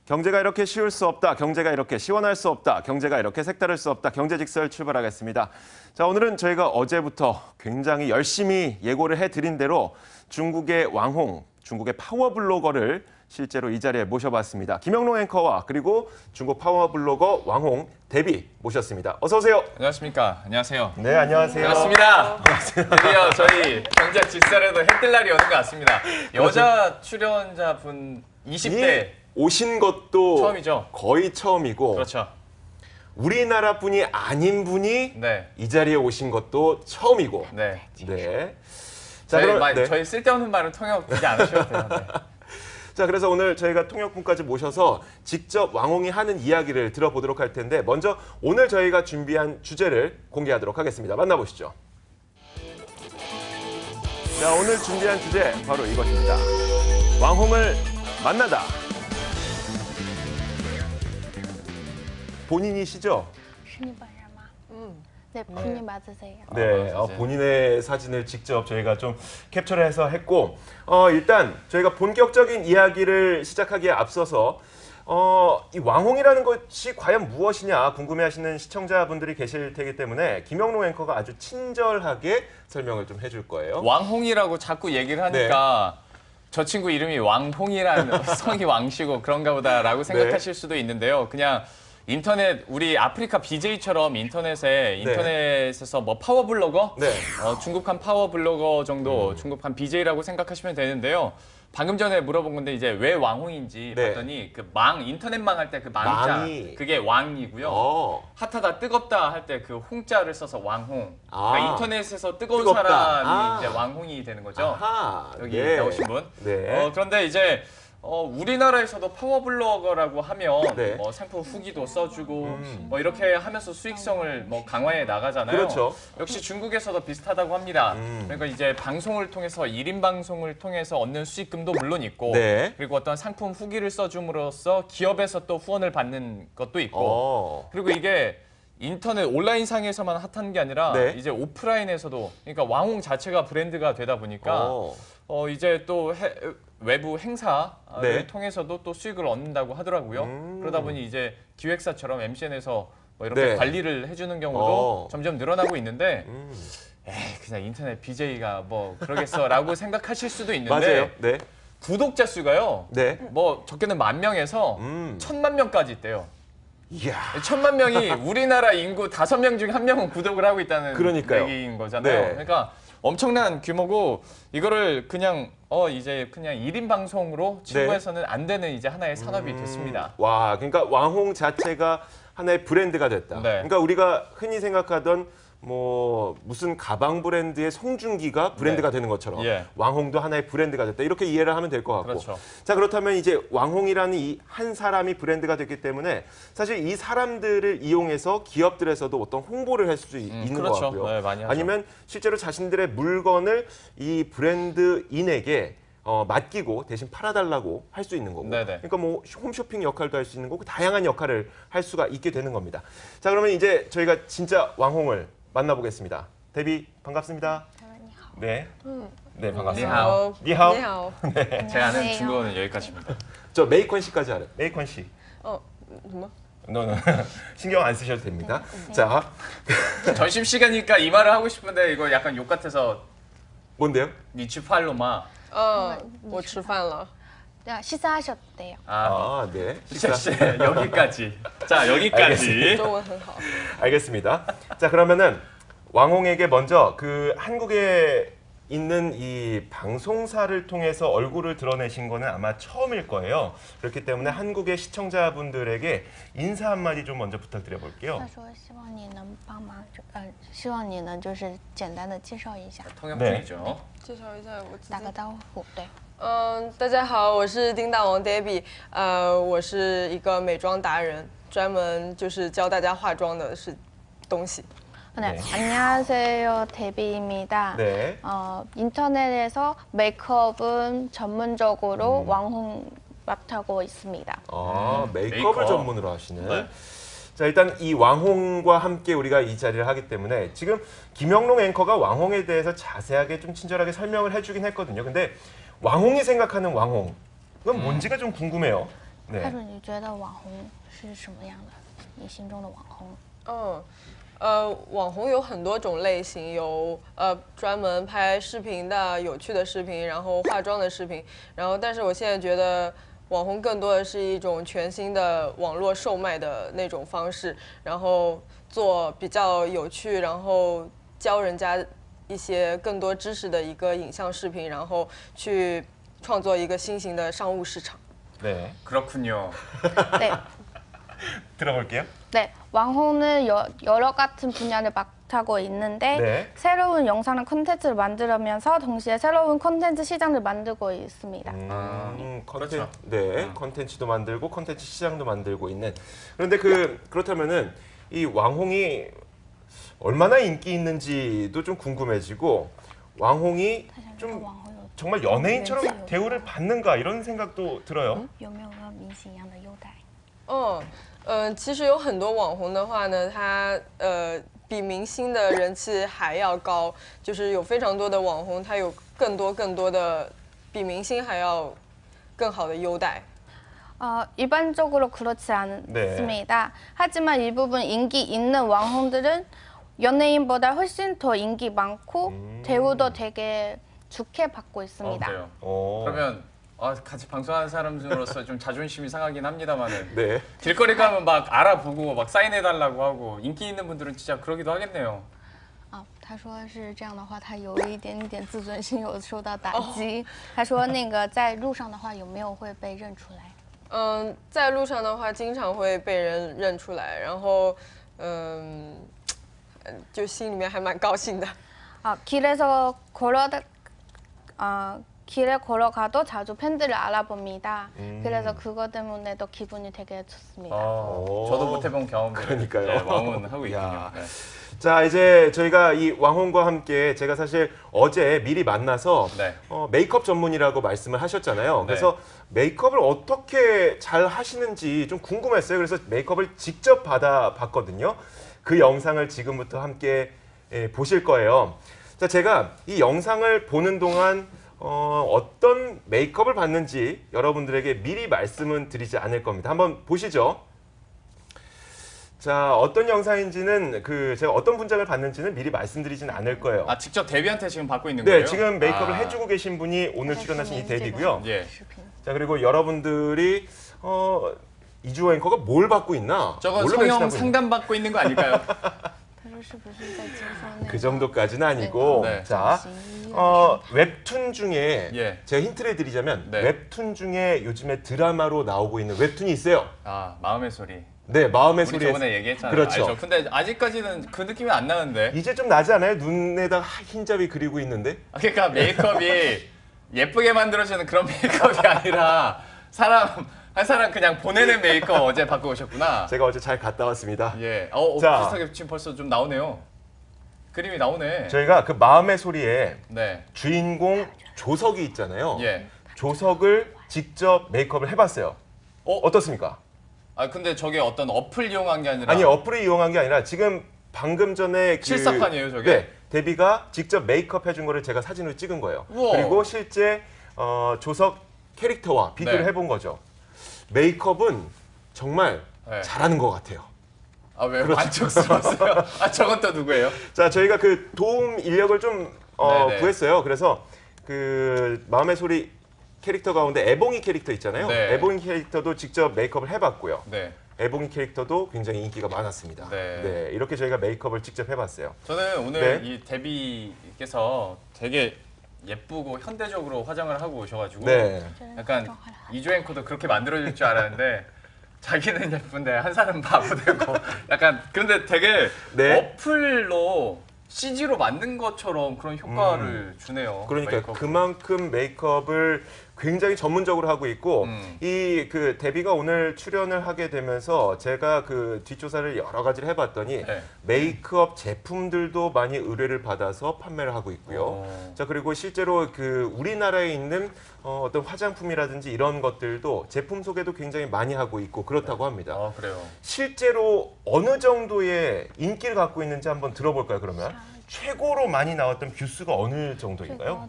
경제가 이렇게 쉬울 수 없다. 경제가 이렇게 시원할 수 없다. 경제가 이렇게 색다를 수 없다. 경제직설 출발하겠습니다. 자, 오늘은 저희가 어제부터 굉장히 열심히 예고를 해드린 대로 중국의 왕홍, 중국의 파워블로거를 실제로 이 자리에 모셔봤습니다. 김영롱 앵커와 그리고 중국 파워블로거 왕홍 데뷔 모셨습니다. 어서 오세요. 안녕하십니까. 안녕하세요. 네, 안녕하세요. 반갑습니다. 드디어 저희 경제직설에도 해뜰 날이 오는 것 같습니다. 여자 출연자분 20대 오신 것도 처음이죠. 거의 처음이고 그렇죠. 우리나라 분이 아닌 분이 네. 이 자리에 오신 것도 처음이고. 네. 네. 자, 그럼 네. 저희 쓸데없는 말은 통역되지 않으셔도 돼요. 네. 자, 그래서 오늘 저희가 통역분까지 모셔서 직접 왕홍이 하는 이야기를 들어보도록 할 텐데 먼저 오늘 저희가 준비한 주제를 공개하도록 하겠습니다. 만나보시죠. 자, 오늘 준비한 주제 바로 이것입니다. 왕홍을 만나다. 본인이시죠? 是你本人吗？네, 본인 맞으세요. 네, 본인의 사진을 직접 저희가 좀 캡처를 해서 했고 일단 저희가 본격적인 이야기를 시작하기에 앞서서 이 왕홍이라는 것이 과연 무엇이냐 궁금해하시는 시청자분들이 계실 테기 때문에 김영롱 앵커가 아주 친절하게 설명을 좀 해줄 거예요. 왕홍이라고 자꾸 얘기를 하니까 저 친구 이름이 왕홍이라는 성이 왕씨고 그런가 보다라고 생각하실 수도 있는데요. 그냥 인터넷 우리 아프리카 BJ처럼 인터넷에서 뭐 파워블로거, 중국한 파워블로거 정도 중국한 BJ라고 생각하시면 되는데요. 방금 전에 물어본 건데 이제 왜 왕홍인지 봤더니 그 인터넷망 할 때 그 망자 그게 왕이고요. 핫하다 뜨겁다 할 때 그 홍자를 써서 왕홍. 그러니까 인터넷에서 뜨거운 뜨겁다. 사람이 이제 왕홍이 되는 거죠. 여기 나오신 분. 그런데 이제 우리나라에서도 파워블로거라고 하면 뭐 상품 후기도 써주고 뭐 이렇게 하면서 수익성을 뭐 강화해 나가잖아요. 그렇죠. 역시 중국에서도 비슷하다고 합니다. 그러니까 이제 방송을 통해서 1인 방송을 통해서 얻는 수익금도 물론 있고 그리고 어떤 상품 후기를 써줌으로써 기업에서 또 후원을 받는 것도 있고 그리고 이게 인터넷 온라인상에서만 핫한 게 아니라 이제 오프라인에서도 그러니까 왕홍 자체가 브랜드가 되다 보니까 이제 또 외부 행사를 통해서도 또 수익을 얻는다고 하더라고요. 그러다 보니 이제 기획사처럼 MCN에서 뭐 이렇게 관리를 해주는 경우도 점점 늘어나고 있는데 에이, 그냥 인터넷 BJ가 뭐 그러겠어라고 생각하실 수도 있는데 맞아요. 구독자 수가요. 뭐 적게는 10,000명에서 1,000만 명까지 있대요. 이야. 1,000만 명이 우리나라 인구 5명 중에 1명은 구독을 하고 있다는 얘기인 거잖아요. 그러니까 엄청난 규모고 이거를 그냥 이제 그냥 1인 방송으로 중국에서는 안 되는 이제 하나의 산업이 됐습니다. 와, 그러니까 왕홍 자체가 하나의 브랜드가 됐다. 그러니까 우리가 흔히 생각하던 뭐 무슨 가방 브랜드의 송중기가 브랜드가 되는 것처럼 왕홍도 하나의 브랜드가 됐다. 이렇게 이해를 하면 될 것 같고. 자, 그렇다면 이제 왕홍이라는 이 한 사람이 브랜드가 됐기 때문에 사실 이 사람들을 이용해서 기업들에서도 어떤 홍보를 할 수 있는 것 같고요. 많이 하죠. 아니면 실제로 자신들의 물건을 이 브랜드인에게 맡기고 대신 팔아달라고 할 수 있는 거고. 그러니까 뭐 홈쇼핑 역할도 할 수 있는 거고 다양한 역할을 할 수가 있게 되는 겁니다. 자, 그러면 이제 저희가 진짜 왕홍을 만나보겠습니다. 데뷔 반갑습니다. 네, 반갑습니다. 니하오. 제가 아는 중국어는 여기까지입니다. 저 메이컨 씨까지 알아요. 메이컨 씨. 뭐? 너는 신경 안 쓰셔도 됩니다. 자, 점심 시간이니까 이 말을 하고 싶은데 이거 약간 욕 같아서 뭔데요? 니취팔로마. 我吃饭了。 네. 식사하셨대요. 여기까지. 자, 여기까지. 中文很好。 알겠습니다. 자, 그러면은 왕홍에게 먼저 그 한국에 있는 이 방송사를 통해서 얼굴을 드러내신 거는 아마 처음일 거예요. 그렇기 때문에 한국의 시청자분들에게 인사 한마디 좀 먼저 부탁드려 볼게요. 他说希望你能帮忙，希望你能就是简单的介绍一下， 통역 중이죠. 介绍一下我打个招呼，对。大家好，我是叮当王 Debbie，我是一个美妆达人，专门就是教大家化妆的东西。 네, 안녕하세요, 데뷔입니다. 인터넷에서 메이크업은 전문적으로 왕홍 맡고 있습니다. 메이크업을 전문으로 하시는. 자, 일단 이 왕홍과 함께 우리가 이 자리를 하기 때문에 지금 김영롱 앵커가 왕홍에 대해서 자세하게 좀 친절하게 설명을 해주긴 했거든요. 근데 왕홍이 생각하는 왕홍, 그건 뭔지가 좀 궁금해요. 他说你觉得网红是什么样的？你心中的网红？网红有很多种类型，有专门拍视频的有趣的视频，然后化妆的视频，然后但是我现在觉得网红更多的是一种全新的网络售卖的那种方式，然后做比较有趣，然后教人家一些更多知识的一个影像视频，然后去创作一个新型的商务市场。 네. 그렇군요. 네. 들어볼게요. 네, 왕홍은 여러 같은 분야를 맡고 있는데 네. 새로운 영상을 콘텐츠를 만들면서 동시에 새로운 콘텐츠 시장을 만들고 있습니다. 그렇죠. 네, 콘텐츠도 만들고 콘텐츠 시장도 만들고 있는. 그런데 그렇다면은 이 왕홍이 얼마나 인기 있는지도 좀 궁금해지고 왕홍이 좀 정말 연예인처럼 대우를 받는가 이런 생각도 들어요. 有没有和明星一样的优待？其实有很多网红的话呢，他比明星的人气还要高，就是有非常多的网红，他有更多的比明星还要更好的优待。 일반적으로 그렇지 않습니다. 네. 하지만 일부분 인기 있는 왕홍들은 연예인보다 훨씬 더 인기 많고 대우도 되게 좋게 받고 있습니다. 그래요. 그러면 같이 방송하는 사람으로서 좀 자존심이 상하긴 합니다만은 네. 길거리 가면 막 알아보고 막 사인해달라고 하고 인기 있는 분들은 진짜 그러기도 하겠네요. 他说是这样的话，他有一点点自尊心有受到打击。他说那个在路上的话，有没有会被认出来？在路上的话，经常会被人认出来，然后就心里面还蛮高兴的。 길에 걸어가도 자주 팬들을 알아봅니다. 그래서 그것 때문에도 기분이 되게 좋습니다. 저도 못 해본 경험들. 그러니까요. 네, 왕은 하고 있군요. 네. 자, 이제 저희가 이 왕홍과 함께 제가 사실 어제 미리 만나서 네. 메이크업 전문이라고 말씀을 하셨잖아요. 그래서 메이크업을 어떻게 잘 하시는지 좀 궁금했어요. 그래서 메이크업을 직접 받아봤거든요. 그 영상을 지금부터 함께 보실 거예요. 자, 제가 이 영상을 보는 동안 어떤 메이크업을 받는지 여러분들에게 미리 말씀은 드리지 않을 겁니다. 한번 보시죠. 자, 어떤 영상인지는 제가 어떤 분장을 받는지는 미리 말씀드리지는 않을 거예요. 직접 데뷔한테 지금 받고 있는 거예요? 네, 지금 메이크업을 해주고 계신 분이 오늘 출연하신 이 데뷔고요. 예. 자, 그리고 여러분들이 이주호 앵커가 뭘 받고 있나? 저건 뭘로 성형 변신하고 상담 받고 있는 거 아닐까요? 그 정도까지는 아니고 네. 자, 웹툰 중에 제가 힌트를 드리자면 웹툰 중에 요즘에 드라마로 나오고 있는 웹툰이 있어요. 마음의 소리. 네, 마음의 소리. 우리 저번에 얘기했잖아요. 그렇죠. 알죠? 근데 아직까지는 그 느낌이 안 나는데. 이제 좀 나지 않아요? 눈에다 흰잡이 그리고 있는데? 그러니까 메이크업이 예쁘게 만들어주는 그런 메이크업이 아니라 한 사람 그냥 보내는 메이크업 어제 받고 오셨구나. 제가 어제 잘 갔다 왔습니다. 예. 자, 비슷하게 지금 벌써 좀 나오네요. 그림이 나오네. 저희가 그 마음의 소리에 네. 주인공 조석이 있잖아요. 예. 조석을 직접 메이크업을 해봤어요. 어떻습니까? 근데 저게 어떤 어플 이용한 게 아니라. 아니, 어플을 이용한 게 아니라 지금 방금 전에 실사판이에요, 저게? 네, 데뷔가 직접 메이크업 해준 거를 제가 사진으로 찍은 거예요. 우와. 그리고 실제 조석 캐릭터와 비교를 해본 거죠. 메이크업은 정말 잘하는 것 같아요. 왜 만족스러웠어요? 저건 또 누구예요? 자, 저희가 그 도움 인력을 좀 구했어요. 그래서 그 마음의 소리 캐릭터 가운데 애봉이 캐릭터 있잖아요. 애봉이 캐릭터도 직접 메이크업을 해봤고요. 애봉이 캐릭터도 굉장히 인기가 많았습니다. 네, 이렇게 저희가 메이크업을 직접 해봤어요. 저는 오늘 이 데뷔께서 되게 예쁘고 현대적으로 화장을 하고 오셔가지고 약간 이주 앵커도 그렇게 만들어줄 줄 알았는데 자기는 예쁜데 한 사람 바보 되고 약간 그런데 되게 어플로 CG로 만든 것처럼 그런 효과를 주네요. 그러니까 메이크업으로. 그만큼 메이크업을 굉장히 전문적으로 하고 있고 이 그 데뷔가 오늘 출연을 하게 되면서 제가 그 뒷조사를 여러 가지를 해봤더니 메이크업 제품들도 많이 의뢰를 받아서 판매를 하고 있고요. 자, 그리고 실제로 그 우리나라에 있는 어떤 화장품이라든지 이런 것들도 제품 소개도 굉장히 많이 하고 있고 그렇다고 합니다. 그래요. 실제로 어느 정도의 인기를 갖고 있는지 한번 들어볼까요, 그러면? 최고로 많이 나왔던 뷰수가 어느 정도인가요?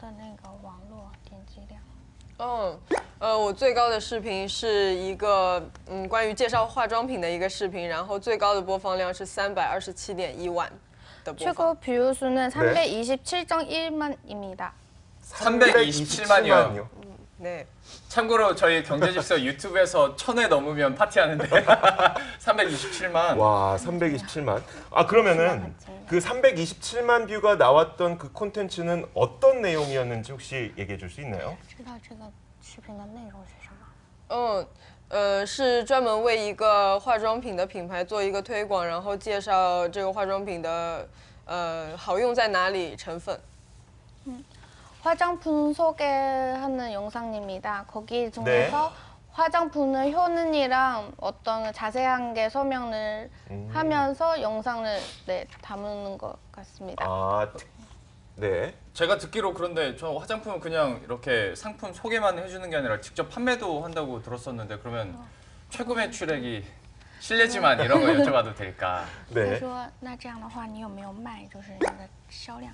我最高的视频是一个关于介绍化妆品的一个视频，然后最高的播放量是327.1万的播放。 최고 뷰수는 327.1만입니다. 327만이요. 네. 참고로 저희 경제집서 유튜브에서 1000회 넘으면 파티하는데 327만. 와, 327만. 아, 그러면은 그 327만 뷰가 나왔던 그 콘텐츠는 어떤 내용이었는지 혹시 얘기해 줄 수 있나요? 知道这个视频的内容是什么？是专门为一个化妆品的品牌做一个推广，然后介绍这个化妆品的好用在哪里，成分。 화장품 소개하는 영상입니다. 거기 중에서 화장품의 효능이랑 어떤 자세한 게 설명을 하면서 영상을 담는 것 같습니다. 아, 네. 제가 듣기로 그런데 저 화장품은 그냥 이렇게 상품 소개만 해주는 게 아니라 직접 판매도 한다고 들었었는데 그러면 최고 매출액이 실례지만 이런 거 여쭤봐도 될까? 他 네. 说：“那这样的话，你有没有卖？就是你的销量？”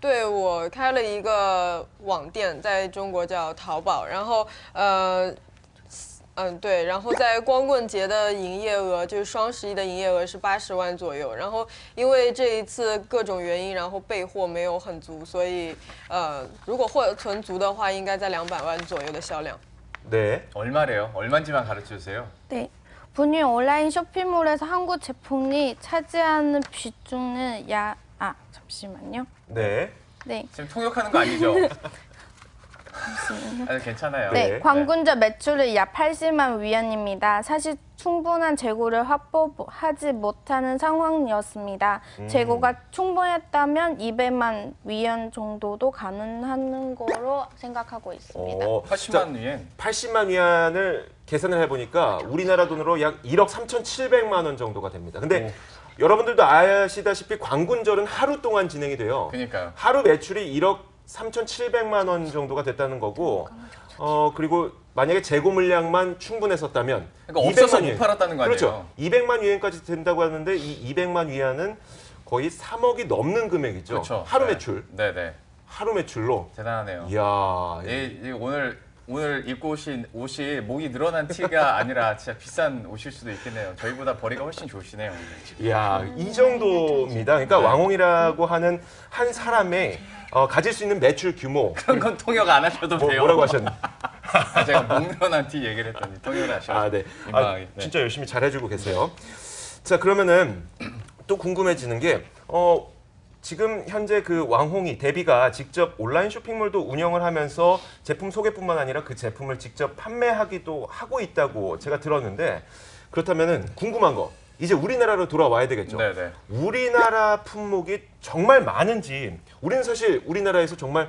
对，我开了一个网店，在中国叫淘宝，然后对，然后在光棍节的营业额就是双11的营业额是80万左右，然后因为这一次各种原因，然后备货没有很足，所以如果货存足的话，应该在200万左右的销量。 네. 얼마래요? 얼마인지만 가르쳐 주세요. 네. 분유 온라인 쇼핑몰에서 한국 제품이 차지하는 비중은 잠시만요. 네. 네. 지금 통역하는 거 아니죠? 아니, 괜찮아요. 네, 광군자 매출은 약 80만 위안입니다. 사실 충분한 재고를 확보하지 못하는 상황이었습니다. 재고가 충분했다면 200만 위안 정도도 가능한 거로 생각하고 있습니다. 80만 위안. 80만 위안을 계산을 해보니까 우리나라 돈으로 약 1억 3,700만 원 정도가 됩니다. 근데 여러분들도 아시다시피 광군절은 하루 동안 진행이 돼요. 그러니까요. 하루 매출이 1억 3,700만 원 정도가 됐다는 거고, 그리고 만약에 재고 물량만 충분했었다면 그러니까 없어서 200만 못 위안. 팔았다는 거 아니에요? 그렇죠. 200만 위안까지 된다고 하는데 이 200만 위안은 거의 3억이 넘는 금액이죠. 그렇죠. 하루 네. 매출. 네네. 하루 매출로. 대단하네요. 이야. 오늘 입고 오신 옷이 목이 늘어난 티가 아니라 진짜 비싼 옷일 수도 있겠네요. 저희보다 벌이가 훨씬 좋으시네요. 이야, 이 정도입니다. 그러니까 왕홍이라고 하는 한 사람의 가질 수 있는 매출 규모. 그런 건 통역 안 하셔도 돼요. 뭐라고 하셨나요? 제가 목 늘어난 티 얘기를 했더니 통역을 하셔서. 아, 네. 진짜 열심히 잘해주고 계세요. 자, 그러면은 또 궁금해지는 게 지금 현재 그 왕홍이 데뷔가 직접 온라인 쇼핑몰도 운영을 하면서 제품 소개뿐만 아니라 그 제품을 직접 판매하기도 하고 있다고 제가 들었는데 그렇다면은 궁금한 거 이제 우리나라로 돌아와야 되겠죠. 네네. 우리나라 품목이 정말 많은지 우리는 사실 우리나라에서 정말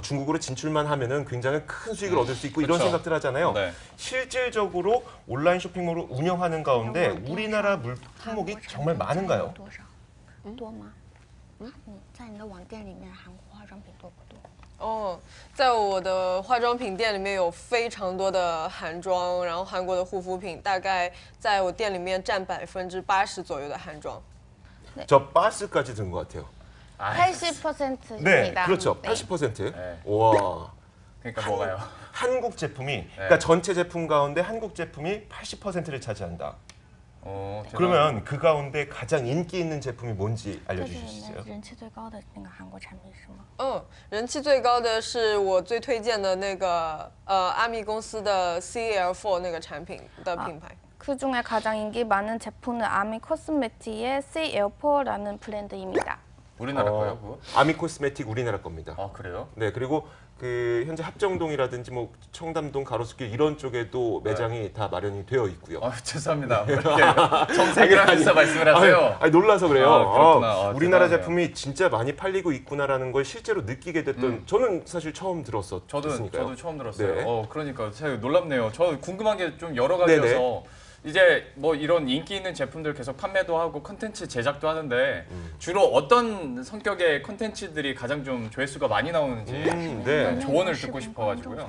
중국으로 진출만 하면은 굉장히 큰 수익을 얻을 수 있고 이런 그쵸. 생각들 하잖아요. 네. 실질적으로 온라인 쇼핑몰을 운영하는 가운데 우리나라 품목이 정말 많은가요? 多吗？在你的网店里面，韩国化妆品多不多？在我的化妆品店里面有非常多的韩妆，然后韩国的护肤品，大概在我店里面占80%左右的韩妆。 저 바스까지 든 것 같아요. 80%입니다. 네, 그렇죠. 80%. 네. 와. 그러니까 뭐가요? 한국 제품이 그러니까 전체 제품 가운데 한국 제품이 80%를 차지한다. 그러면 그 가운데 가장 인기 있는 제품이 뭔지 这 알려주실 수 里面 있어요? 人气最高的那个韩国产品是吗？人气最高的是我最推荐的那个阿米公司的 CL4 那个产品的品牌。 그 중에 가장 인기 많은 제품은 아미 코스메틱의 CL4라는 브랜드입니다. 우리나라 거요, 그거? 아미 코스메틱 우리나라 겁니다. 아, 그래요? 네, 그리고 그 현재 합정동이라든지 뭐 청담동 가로수길 이런 쪽에도 매장이 다 마련이 되어 있고요. 죄송합니다. 이렇게 정색을 하면서 말씀을 하세요. 아니, 놀라서 그래요. 그렇구나. 우리나라 대단하네요. 제품이 진짜 많이 팔리고 있구나라는 걸 실제로 느끼게 됐던 저는 사실 처음 들었었으니까요. 저도 처음 들었어요. 네. 그러니까 제가 놀랍네요. 저 궁금한 게 좀 여러 가지여서 이제 뭐 이런 인기 있는 제품들 계속 판매도 하고 컨텐츠 제작도 하는데 주로 어떤 성격의 컨텐츠들이 가장 좀 조회수가 많이 나오는지 네. 조언을 듣고 싶어가지고요.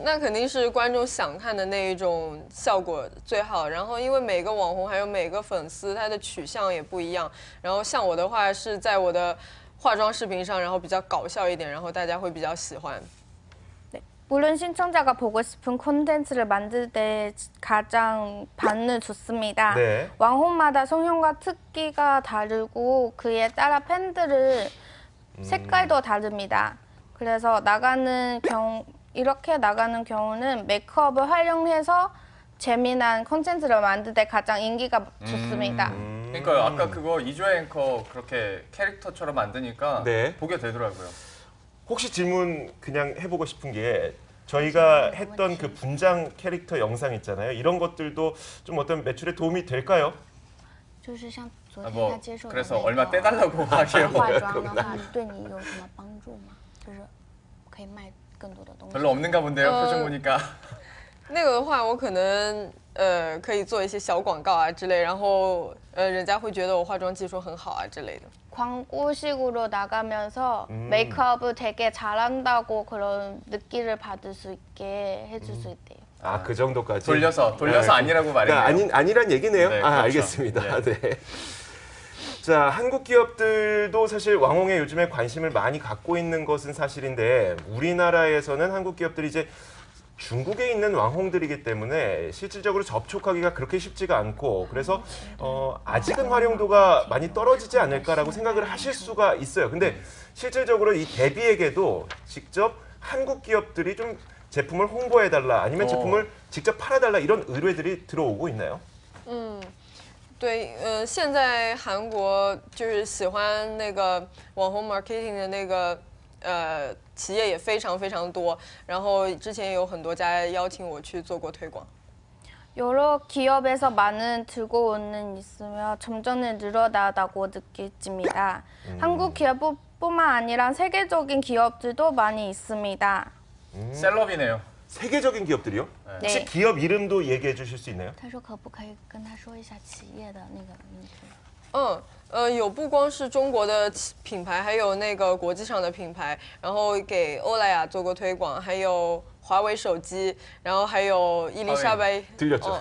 那肯定是观众想看的那一种效果最好。然后因为每个网红还有每个粉丝他的取向也不一样。然后像我的话是在我的化妆视频上，然后比较搞笑一点，然后大家会比较喜欢。 물론 시청자가 보고 싶은 콘텐츠를 만들 때 가장 반응이 좋습니다. 네. 왕홍마다 성향과 특기가 다르고 그에 따라 팬들의 색깔도 다릅니다. 그래서 이렇게 나가는 경우는 메이크업을 활용해서 재미난 콘텐츠를 만들 때 가장 인기가 좋습니다. 그러니까 아까 그거 이주혜 앵커 그렇게 캐릭터처럼 만드니까 네. 보게 되더라고요. 혹시 질문 그냥 해보고 싶은 게 저희가 했던 그 분장 캐릭터 영상 있잖아요. 이런 것들도 좀 어떤 매출에 도움이 될까요? 뭐 그래서 얼마 떼달라고 하세요. 化妆的话对你有什么帮助吗？就是可以卖更多的东西。 별로 없는가 본데요. 표정 보니까. 那个的话，我可能可以做一些小广告啊之类，然后人家会觉得我化妆技术很好啊之类的。 광고식으로 나가면서 메이크업을 되게 잘한다고 그런 느낌을 받을 수 있게 해줄 수 있대요. 아, 그 정도까지? 돌려서 아니라고 말했네요. 그러니까 아니란 얘기네요. 네, 아, 그렇죠. 알겠습니다. 네. 자, 한국 기업들도 사실 왕홍에 요즘에 관심을 많이 갖고 있는 것은 사실인데 우리나라에서는 한국 기업들이 이제 중국에 있는 왕홍들이기 때문에 실질적으로 접촉하기가 그렇게 쉽지가 않고 그래서 아직은 활용도가 많이 떨어지지 않을까라고 생각을 하실 수가 있어요. 근데 실질적으로 이 데뷔에게도 직접 한국 기업들이 좀 제품을 홍보해달라 아니면 제품을 직접 팔아달라 이런 의뢰들이 들어오고 있나요? 对，现在韩国就是喜欢那个网红 marketing 的那个企业也非常非常多，然后之前也有很多家邀请我去做过推广。 여러 기업에서 많은 들고오는 있으며 점점 늘어나다고 느껴집니다. 한국 기업뿐만 아니라 세계적인 기업들도 많이 있습니다. 셀럽이네요. 세계적인 기업들이요? 혹시 네. 기업 이름도 얘기해 주실 수 있나요? 他说可不可以跟他说一下企业的那个名字？有不光是中国的品牌，还有那个国际上的品牌，然后给欧莱雅做过推广，还有华为手机，然后还有伊丽莎白， 들렸죠?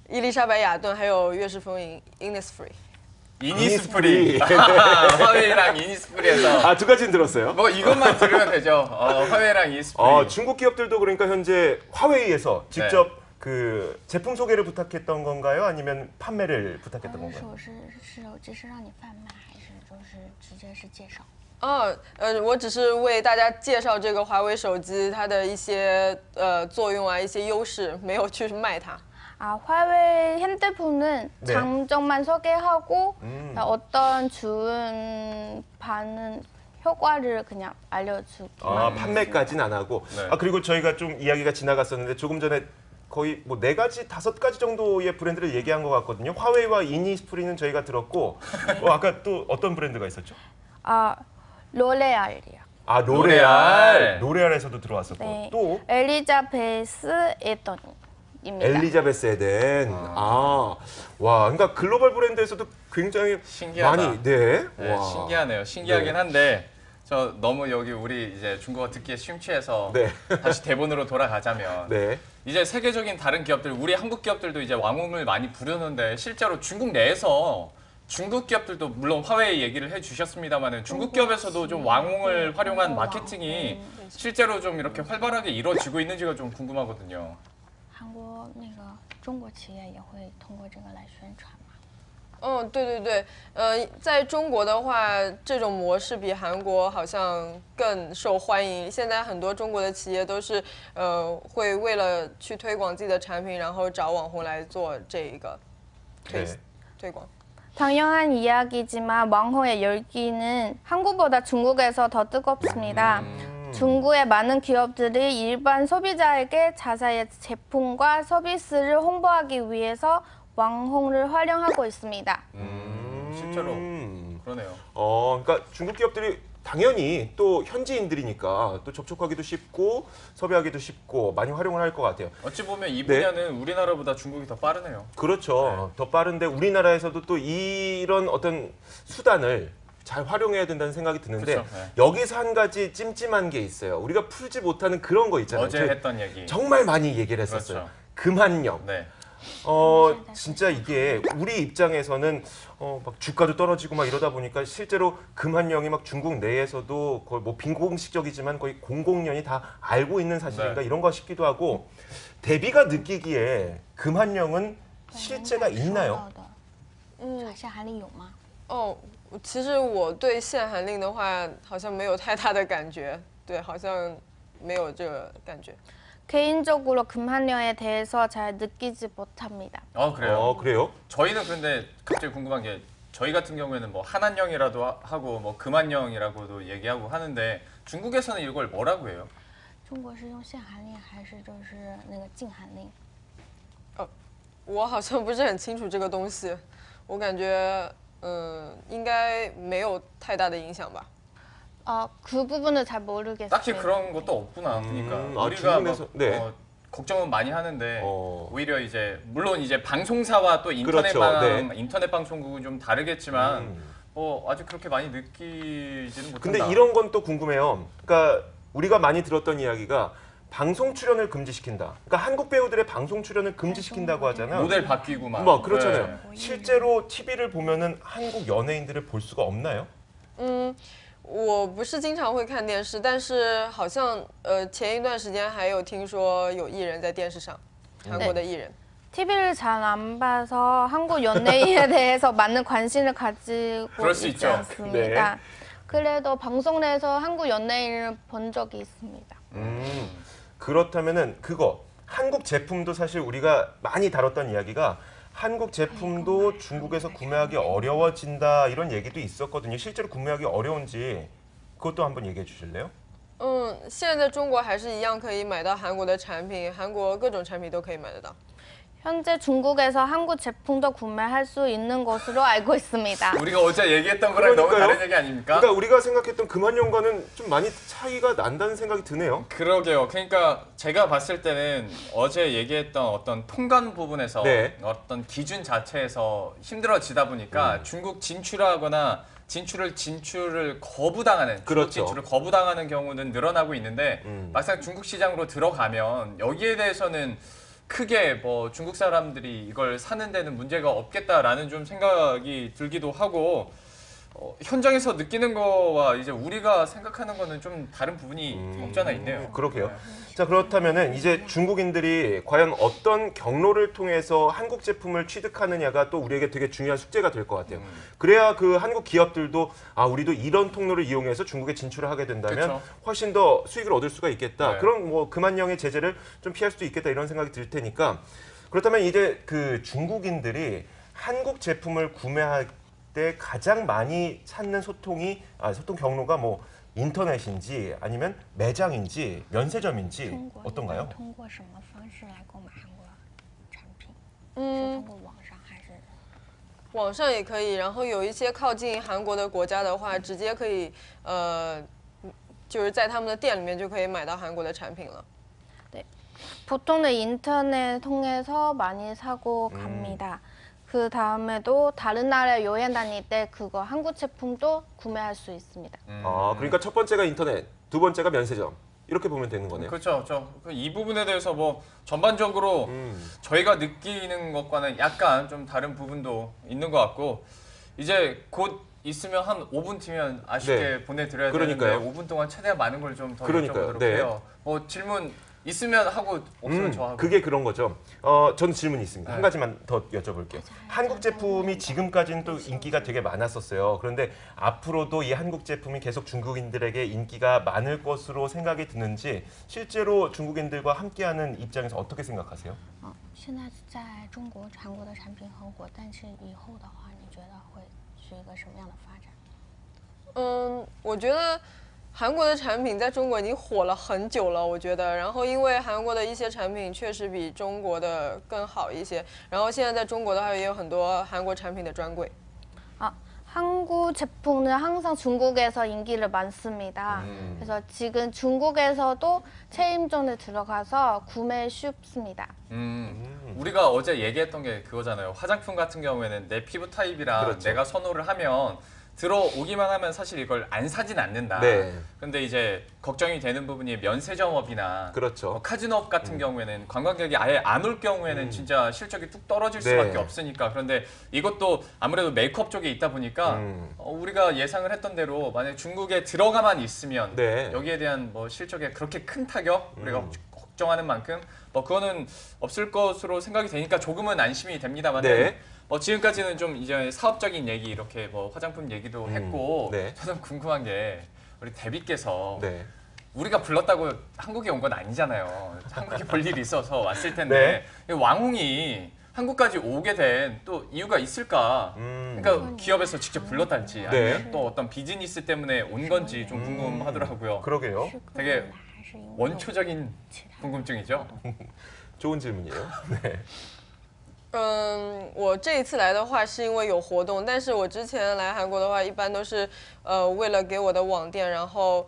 伊丽莎白雅顿，还有悦诗风吟 Innisfree。 이니스프리. 화웨이랑 이니스프리에서. 아, 두 가지는 들었어요. 뭐 이것만 들으면 되죠. 화웨이랑 이니스프리. 중국 기업들도 그러니까 현재 화웨이에서 직접 그 제품 소개를 부탁했던 건가요? 아니면 판매를 부탁했던 건가요? 手机是让你贩卖，还是就是直接是介绍？我只是为大家介绍这个华为手机它的一些作用啊，一些优势，没有去卖它。 화웨이 핸드폰은 네. 장점만 소개하고 어떤 좋은 반응 효과를 그냥 알려주기만. 판매까지는 안 하고. 네. 그리고 저희가 좀 이야기가 지나갔었는데 조금 전에 거의 뭐 4가지, 5가지 정도의 브랜드를 얘기한 것 같거든요. 화웨이와 이니스프리는 저희가 들었고 아까 또 어떤 브랜드가 있었죠? 로레알이요. 로레알. 로레알에서도 들어왔었고 네. 또 엘리자베스 에던입니다. 엘리자베스 에덴. 와, 그러니까 글로벌 브랜드에서도 굉장히 신기하다. 많이 네. 네, 와. 신기하네요. 신기하긴 네. 한데 저 너무 여기 우리 이제 중국어 듣기에 심취해서 네. 다시 대본으로 돌아가자면 네. 이제 세계적인 다른 기업들, 우리 한국 기업들도 이제 왕홍을 많이 부르는데 실제로 중국 내에서 중국 기업들도 물론 화웨이 얘기를 해주셨습니다만은 중국 기업에서도 좀 왕홍을 활용한 마케팅이 실제로 좀 이렇게 활발하게 이루어지고 있는지가 좀 궁금하거든요. 韩国那个中国企业也会通过这个来宣传吗？对对对，在中国的话，这种模式比韩国好像更受欢迎。现在很多中国的企业都是会为了去推广自己的产品，然后找网红来做这一个推广。 당연한 이야기지만 왕홍의 열기는 한국보다 중국에서 더 뜨겁습니다. 중국의 많은 기업들이 일반 소비자에게 자사의 제품과 서비스를 홍보하기 위해서 왕홍을 활용하고 있습니다. 실제로 그러네요. 그러니까 중국 기업들이 당연히 또 현지인들이니까 또 접촉하기도 쉽고 섭외하기도 쉽고 많이 활용을 할 것 같아요. 어찌 보면 이 분야는 우리나라보다 중국이 더 빠르네요. 그렇죠. 더 빠른데 우리나라에서도 또 이런 어떤 수단을 잘 활용해야 된다는 생각이 드는데 그렇죠. 네. 여기서 한 가지 찜찜한 게 있어요. 우리가 풀지 못하는 그런 거 있잖아요. 어제 했던 얘기. 정말 많이 얘기를 했었어요. 그렇죠. 금한령. 네. 진짜 이게 우리 입장에서는 막 주가도 떨어지고 막 이러다 보니까 실제로 금한령이 막 중국 내에서도 거의 뭐 빈공식적이지만 거의 공공연히 다 알고 있는 사실인가 이런 거 싶기도 하고 대비가 느끼기에 금한령은 실제가 있나요? 限韩令有吗？哦，其实我对限韩令的话，好像没有太大的感觉，对，好像没有这个感觉。 개인적으로 금한령에 대해서 잘 느끼지 못합니다. 그래요? 그래요? 저희는 그런데 갑자기 궁금한 게 저희 같은 경우에는 뭐 한한령이라도 하고 뭐 금한령이라고도 얘기하고 하는데 중국에서는 이걸 뭐라고 해요? 中国是用限韩令还是就是那个禁韩令？我好像不是很清楚这个东西，我感觉应该没有太大的影响吧。 그 부분은 잘 모르겠어요. 딱히 그런 것도 없구나. 그러니까 우리가 막, 걱정은 많이 하는데 오히려 이제 물론 이제 방송사와 또 인터넷 방송국은 좀 다르겠지만 아직 그렇게 많이 느끼지는 못한다. 근데 이런 건 또 궁금해요. 그러니까 우리가 많이 들었던 이야기가 방송 출연을 금지시킨다. 그러니까 한국 배우들의 방송 출연을 금지시킨다고 하잖아요. 모델 바뀌고 막. 뭐 그렇잖아요. 실제로 TV를 보면은 한국 연예인들을 볼 수가 없나요? 我不是经常会看电视，但是好像前一段时间还有听说有艺人在电视上，韩国的艺人。 TV를 잘 안 봐서 한국 연예인에 대해서 많은 관심을 가지고 있지 않습니다. 네. 그래도 방송 내에서 한국 연예인을 본 적이 있습니다. 그렇다면은 그거 한국 제품도 사실 우리가 많이 다뤘던 이야기가 한국 제품도 중국에서 구매하기 어려워진다 이런 얘기도 있었거든요. 실제로 구매하기 어려운지 그것도 한번 얘기해 주실래요? 现在在中国还是一样可以买到韩国的产品，韩国各种产品都可以买得到。 현재 중국에서 한국 제품도 구매할 수 있는 것으로 알고 있습니다. 우리가 어제 얘기했던 거랑 너무 다른 얘기 아닙니까? 그러니까 우리가 생각했던 금한령과는 좀 많이 차이가 난다는 생각이 드네요. 그러게요. 그러니까 제가 봤을 때는 어제 얘기했던 어떤 통관 부분에서 어떤 기준 자체에서 힘들어지다 보니까 중국 진출하거나 진출을 거부당하는 중국 진출을 거부당하는 경우는 늘어나고 있는데 막상 중국 시장으로 들어가면 여기에 대해서는 크게 뭐 중국 사람들이 이걸 사는 데는 문제가 없겠다라는 좀 생각이 들기도 하고 현장에서 느끼는 거와 이제 우리가 생각하는 거는 좀 다른 부분이 없지 않아 있네요. 그러게요. 자, 그렇다면은 이제 중국인들이 과연 어떤 경로를 통해서 한국 제품을 취득하느냐가 또 우리에게 되게 중요한 숙제가 될 것 같아요. 그래야 그 한국 기업들도 우리도 이런 통로를 이용해서 중국에 진출을 하게 된다면 훨씬 더 수익을 얻을 수가 있겠다. 그런 뭐 금한령의 제재를 좀 피할 수도 있겠다 이런 생각이 들 테니까 그렇다면 이제 그 중국인들이 한국 제품을 구매할 때 가장 많이 찾는 소통 경로가 뭐 인터넷인지 아니면 매장인지 면세점인지 어떤가요? 通过什么方式来购买韩国产品？是通过网上还是？网上也可以，然后有一些靠近韩国的国家的话，直接可以就是在他们的店里面就可以买到韩国的产品了。 네, 보통은 인터넷 통해서 많이 사고 갑니다. 그 다음에도 다른 나라에 여행 다닐 때 그거 한국 제품도 구매할 수 있습니다. 그러니까 첫 번째가 인터넷, 두 번째가 면세점 이렇게 보면 되는 거네요. 그렇죠. 이 부분에 대해서 뭐 전반적으로 저희가 느끼는 것과는 약간 좀 다른 부분도 있는 것 같고 이제 곧 있으면 한 5분 뒤면 아쉽게 보내드려야 되는데 5분 동안 최대한 많은 걸 좀 더 여쭤보도록 해요. 뭐 질문 있으면 하고 없으면 저 하고. 그게 그런 거죠. 저는 질문이 있습니다. 한 가지만 더 여쭤볼게요. 한국 제품이 지금까지는 또 인기가 되게 많았었어요. 그런데 앞으로도 이 한국 제품이 계속 중국인들에게 인기가 많을 것으로 생각이 드는지 실제로 중국인들과 함께하는 입장에서 어떻게 생각하세요? 现在在中国韩国的产品很火，但是以后的话，你觉得会是一个什么样的发展？我觉得。 韩国的产品在中国已经火了很久了，我觉得。然后因为韩国的一些产品确实比中国的更好一些。然后现在在中国的话也有很多韩国产品的专柜。 한국 제품은 항상 중국에서 인기를 많습니다. 그래서 지금 중국에서도 체인점에 들어가서 구매 쉽습니다. 우리가 어제 얘기했던 게 그거잖아요. 화장품 같은 경우에는 내 피부 타입이랑 내가 선호를 하면 들어오기만 하면 사실 이걸 안 사진 않는다. 네. 근데 이제 걱정이 되는 부분이 면세점업이나 그렇죠. 카지노업 같은 경우에는 관광객이 아예 안 올 경우에는 진짜 실적이 뚝 떨어질 수밖에 없으니까. 그런데 이것도 아무래도 메이크업 쪽에 있다 보니까 우리가 예상을 했던 대로 만약 중국에 들어가만 있으면 여기에 대한 뭐 실적에 그렇게 큰 타격 우리가 걱정하는 만큼 뭐 그거는 없을 것으로 생각이 되니까 조금은 안심이 됩니다만 지금까지는 좀 이제 사업적인 얘기 이렇게 뭐 화장품 얘기도 했고 저는 궁금한 게 우리 데뷔께서 우리가 불렀다고 한국에 온 건 아니잖아요. 한국에 볼 일이 있어서 왔을 텐데 왕홍이 한국까지 오게 된 또 이유가 있을까? 그러니까 기업에서 직접 불렀달지 아니면 또 어떤 비즈니스 때문에 온 건지 좀 궁금하더라고요. 그러게요. 되게 원초적인 궁금증이죠. 좋은 질문이에요. 네. 我这一次来的话是因为有活动，但是我之前来韩国的话，一般都是为了给我的网店，然后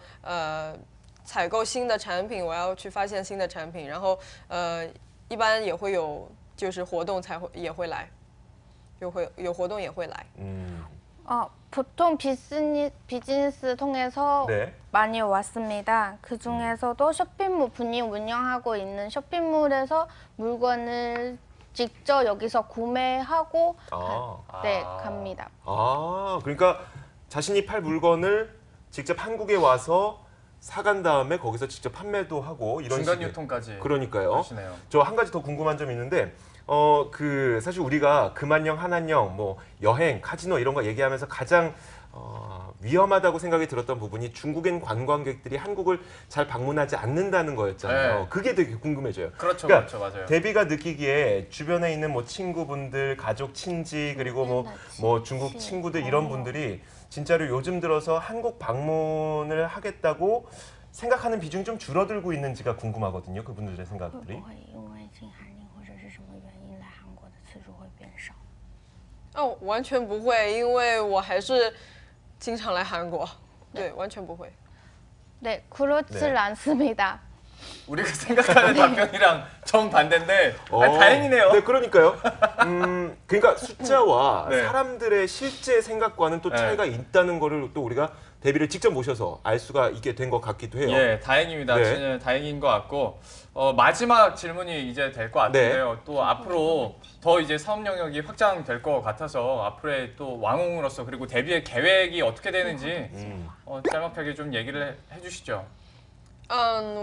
采购新的产品，我要去发现新的产品，然后一般也会有就是活动也会来，有活动也会来。 보통 비즈니스 통해서 많이 왔습니다. 그 중에서도 쇼핑몰 분이 운영하고 있는 쇼핑몰에서 물건을 직접 여기서 구매하고 갑니다. 그러니까 자신이 팔 물건을 직접 한국에 와서 사간 다음에 거기서 직접 판매도 하고 이런 중간 유통까지. 그러니까요. 하시네요. 저 한 가지 더 궁금한 점이 있는데 사실 우리가 금안녕, 한안녕, 뭐 여행, 카지노 이런 거 얘기하면서 가장 위험하다고 생각이 들었던 부분이 중국인 관광객들이 한국을 잘 방문하지 않는다는 거였잖아요. 그게 되게 궁금해져요. 그렇죠, 그러니까 그렇죠, 맞아요. 데뷔가 느끼기에 주변에 있는 뭐 친구분들, 가족, 친지 그리고 뭐 중국 친구들 이런 분들이 진짜로 요즘 들어서 한국 방문을 하겠다고 생각하는 비중이 좀 줄어들고 있는지가 궁금하거든요. 그분들의 생각들이. 完全不会，因为我还是经常来韩国，对，完全不会。 네, 그렇질 않습니다. 우리가 생각하는 답변이랑 정반대인데 다행이네요. 네, 그러니까요. 그러니까 숫자와 사람들의 실제 생각과는 또 차이가 있다는 거를 또 우리가 데뷔를 직접 모셔서 알 수가 있게 된 것 같기도 해요. 예, 다행입니다. 진짜 다행인 것 같고 마지막 질문이 이제 될 것 같은데요. 또 앞으로 더 이제 사업 영역이 확장될 것 같아서 앞으로의 또 왕홍으로서 그리고 데뷔의 계획이 어떻게 되는지 짤막하게 좀 얘기를 해주시죠.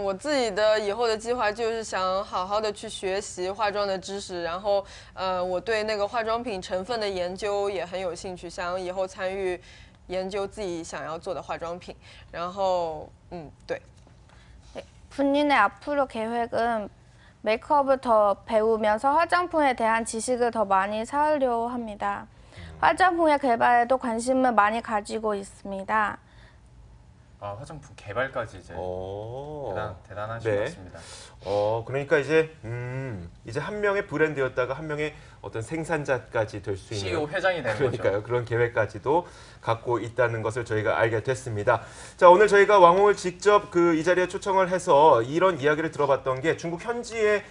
我自己的以后的计划就是想好好的去学习化妆的知识，然后我对那个化妆品成分的研究也很有兴趣，想以后参与研究自己想要做的化妆品，然后对。 본인의 앞으로 계획은 메이크업을 더 배우면서 화장품에 대한 지식을 더 많이 쌓으려 합니다. 화장품의 개발에도 관심을 많이 가지고 있습니다. 화장품 개발까지 이제 대단하신 것 같습니다. 그러니까 이제 한 명의 브랜드였다가 한 명의 어떤 생산자까지 될 수 있는 CEO 회장이 되는 그러니까요. 거죠. 그런 계획까지도 갖고 있다는 것을 저희가 알게 됐습니다. 자, 오늘 저희가 왕홍을 직접 이 자리에 초청을 해서 이런 이야기를 들어봤던 게 중국 현재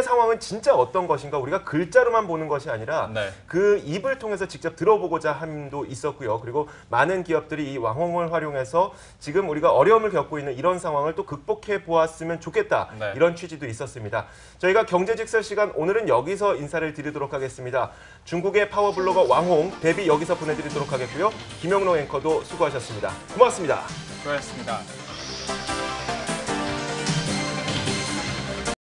상황은 진짜 어떤 것인가 우리가 글자로만 보는 것이 아니라 그 입을 통해서 직접 들어보고자 함도 있었고요. 그리고 많은 기업들이 이 왕홍을 활용해서 지금 우리가 어려움을 겪고 있는 이런 상황을 또 극복해 보았으면 좋겠다. 이런 취지도 있었습니다. 저희가 경제직설 시간 오늘은 여기서 인사를 드리도록 하겠습니다. 중국의 파워블로거 왕홍 데뷔 여기서 보내드리도록 하겠고요. 김영롱 앵커도 수고하셨습니다. 고맙습니다. 수고하셨습니다.